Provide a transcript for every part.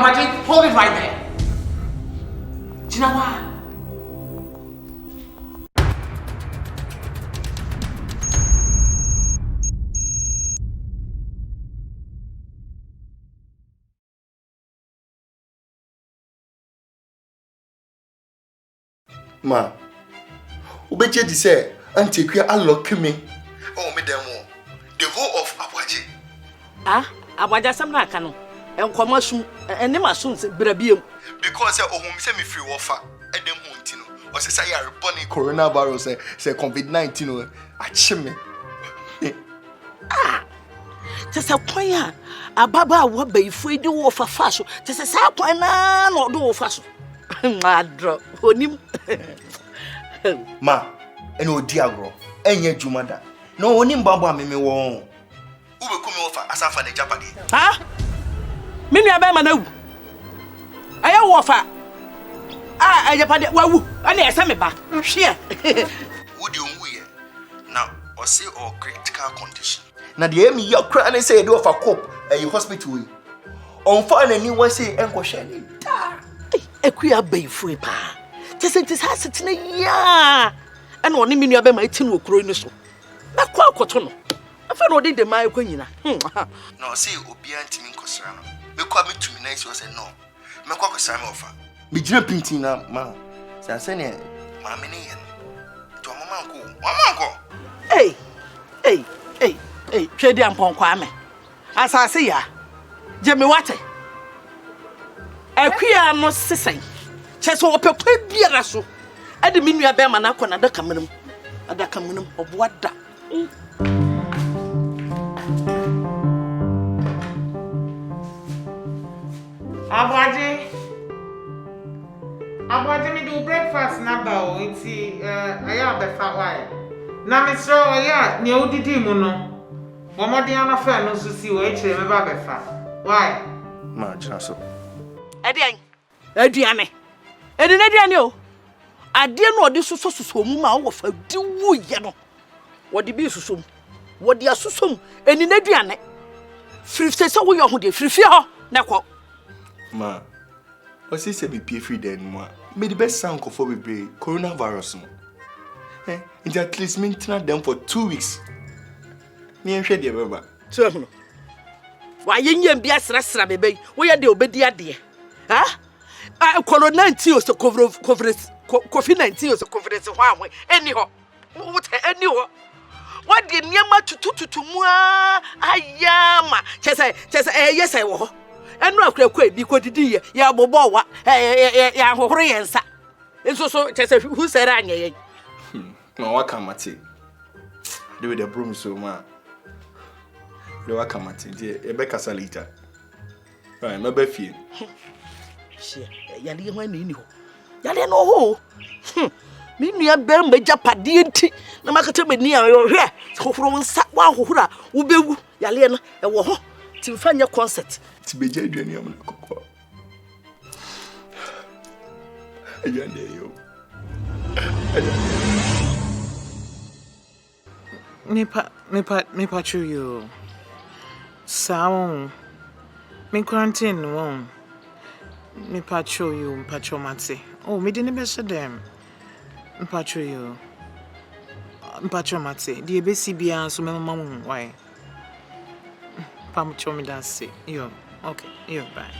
Abwaji, hold it right there. Do you know why? Ma, Ubeje di say, Auntie Quia unlock me. Oh, me demo. The whole of Abwaji. Ah, Abwaja Samna Cano, and commercial, and never soon said Brabio. Because oh, me say me free offer, and them Montino, or say I are bunny coronavirus, say COVID-19, achim me. Ah, just a choir, a baba would be free to offer fashion, just a sap or do fashion. Madro, him. Ma, and oh dear girl, and yet you mother. No one in Baba me won't. Who will come over as I find a Japanese? Ah? Mini abemano. I offer. Ah, Japan, well, I need some back. Here. Would you wear now or say all critical condition? Now, the enemy your crying and say, do of a cop at your hospital. On fine and you want say, Uncle Shanny. A queer bay free pa. Just it is has it in a ya. And only mini abem my tin will grow in the soul. Not quite cotono. I found what did the my queen. No, say, Obianti in Cosrano. Me call me to me nice was a no. Me call Cosrano offer. Me didn't painting up, ma. Sansania, Mammy, to a mamma. Hey, hey, hey, hey, Shady and Ponquame. As I say ya, Jimmy Water. A queer no sissing. Chess or pepper beer so. I didn't mean you a bearman, and a communum of what that. Abwaji me do breakfast na ba o iti I have the fat wine. Na me so ya ni odidi mu no. Momodi ana fa no so si o e kire me ba be fa. Why? Ma jina so. Edian. Ediane. Ediane o. Ade no odi soso mu ma wo fa di wu ye no. Wo di bi soso mu. Wo di asoso mu. Eni na aduane. Frifse se wo ye ho de frifie ho na ko. Ma. O si se be pie free den mo. Me the best sound for be coronavirus no. It at least maintain them for 2 weeks. Me en hwe de beba. So no. Wa yenyam bia sra bebe. Wo ye de obedi ade. Ha? COVID-19 was COVID-19 was conference ho any ho. What any ho. What the nyama tutu mu ayama. Chese yes I wo. Enu akrakwa bi ko didi ya bobo wa ya hohoro yensa enso so chese who said anya yen ma wa kamate de with the broom so ma de wa kamate de e be kasa later right ma ba fie she ya le ho ani ho ya le no ho mi nua be mbaja pade enti na makata mani a hwe hohoro nsa wa hohoro a wo bewu ya le no e wo ho ti fanya concert Tibeja aduane am na kokko. Aduane yo. Nipa chu yo. Sawo. Me quarantine won. Nipa chu yo, mpacho mate. Oh, me didn't be so dem. Mpacho yo. Mpacho mate. Di ebesi bia so me mama mu why? Pam chomi da say. Yo. Okay, you're bye.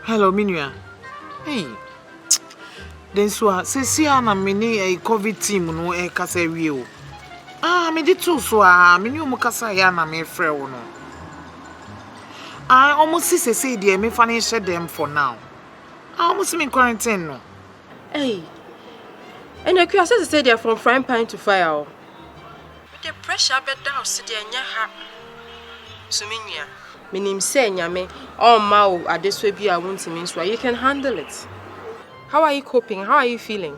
Hello, Minua. Hey. Then so see na mini a COVID team no e kasa wie o. Ah, me di to so mini o mo kasa ya na me frɛ wo no. I almost say dear me finish them for now. I almost in quarantine no. Hey. And I could say they are from frying pan to fire. With the pressure bed down sit there nya ha. So minya. Minim say nyame oh ma at this way be I want to mean so you can handle it. How are you coping? How are you feeling?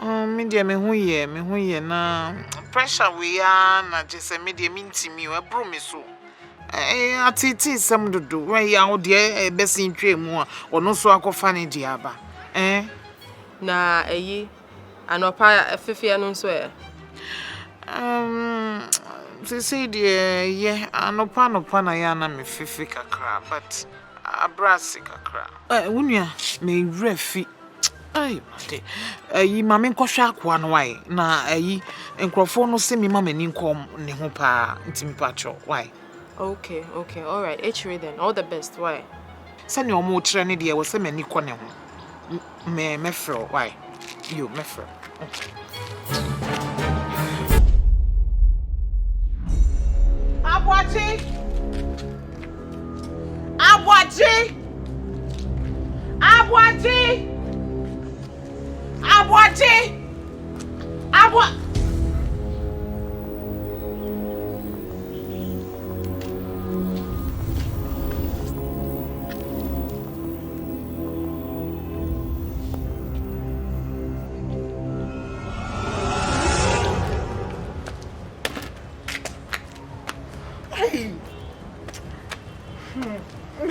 Me dear me hu ye na pressure we are na just me dear minti me we bro me so. Atiti some do when you out there best in dream or no so funny diaba. Na anopa fifi anu so e. Say dear, yeah, anopa na ya na me fifi kakra, but abrasi kakra. Unya me refi. Ay, mate. Yi mame nkwohwe akwa no why na nkrofo no se me mama ni nkom ne ho pa ntimi pa cho why. Okay, all right. H-ray then. All the best. Why? Send your more training dear was a many corner. Me fro, why? You me fro. Abwaji!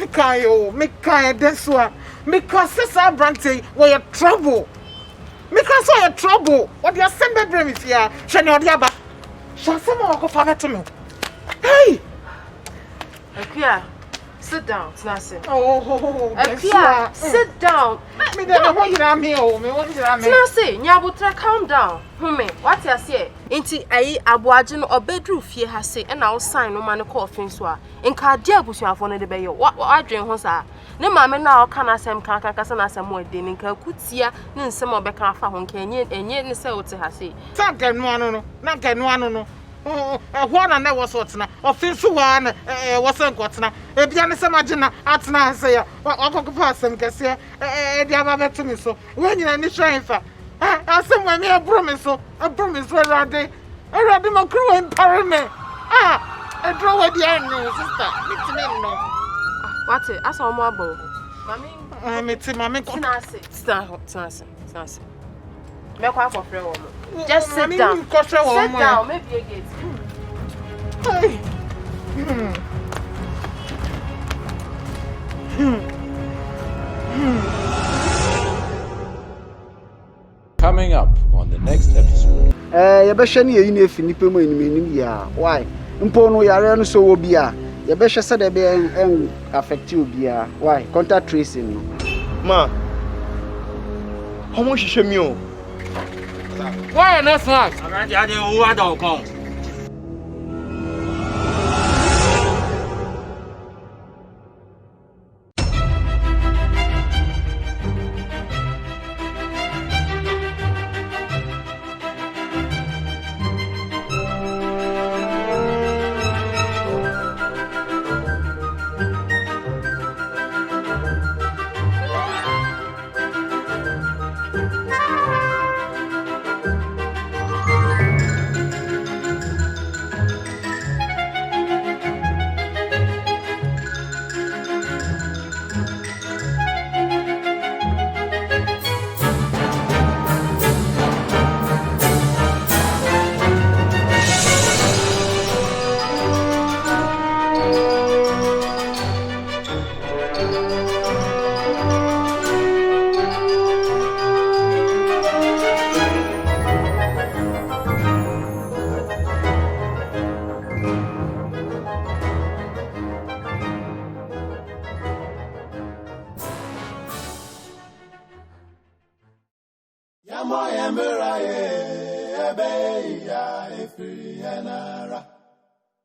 Mikayo, this one. Because Sister Branty, we're trouble. Because we're trouble. What you send me bring is here. Shani Odiaba. Shall someone go for to me? Hey! Akia, sit down, Tnase. Akia, sit down. Me don't want you to me. Tnase, Nyabutra, calm down. Hume, what you say? Inti ayi abuaje no obedru fie ha se e na wo sign no ma ne call fin so a nka dia abusuafo no de be yo wa adwen ho sa ne maame na o kana asem kan kasa na asem o de ne nka kutia ne nsem obeka afa ho nka enye ne se wote ha se ta ganu anu no na ganu anu no ho na na wo so tena ofin so wa na wo se nkotena e bia ne se magina atena ha se ya okokofa asem kase e dia ba betumi so wo nyina ni hwenfa asem wa me promise already my crew in parliament. I draw with the end, sister. It's me no. What it? Asa omo abo. Mami. Mami. Tnase. Me kwa for frɛ wo mo. Just sit down. Sit down. Maybe a gate. Coming up on the next episode. You be shani e ni efi nipa mo enim ya. Why? Mpo no yare no so wo bia. You be hwese de be affect you bia. Why? Contact tracing no. Ma. How much is me o? Why not snacks? I dey who don come.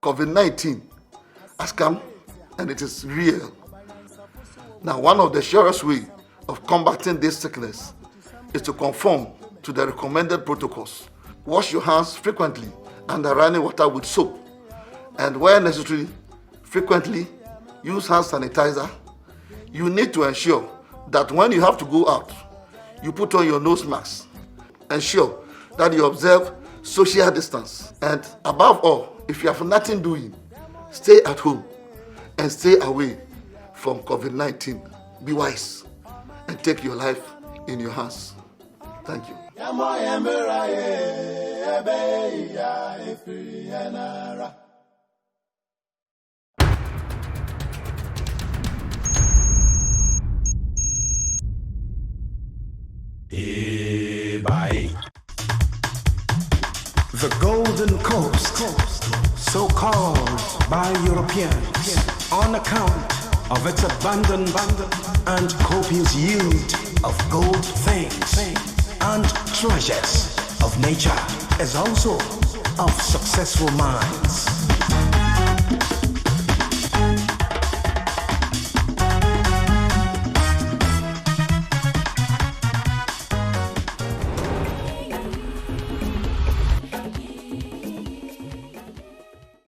COVID-19 has come and it is real. Now, one of the surest ways of combating this sickness is to conform to the recommended protocols. Wash your hands frequently under running water with soap, and where necessary, frequently use hand sanitizer. You need to ensure that when you have to go out, you put on your nose mask. Ensure that you observe social distance. And above all, if you have nothing doing, stay at home and stay away from COVID-19. Be wise and take your life in your hands. Thank you. golden coast, so called by Europeans on account of its abundant and copious yield of gold things and treasures of nature, as also of successful minds.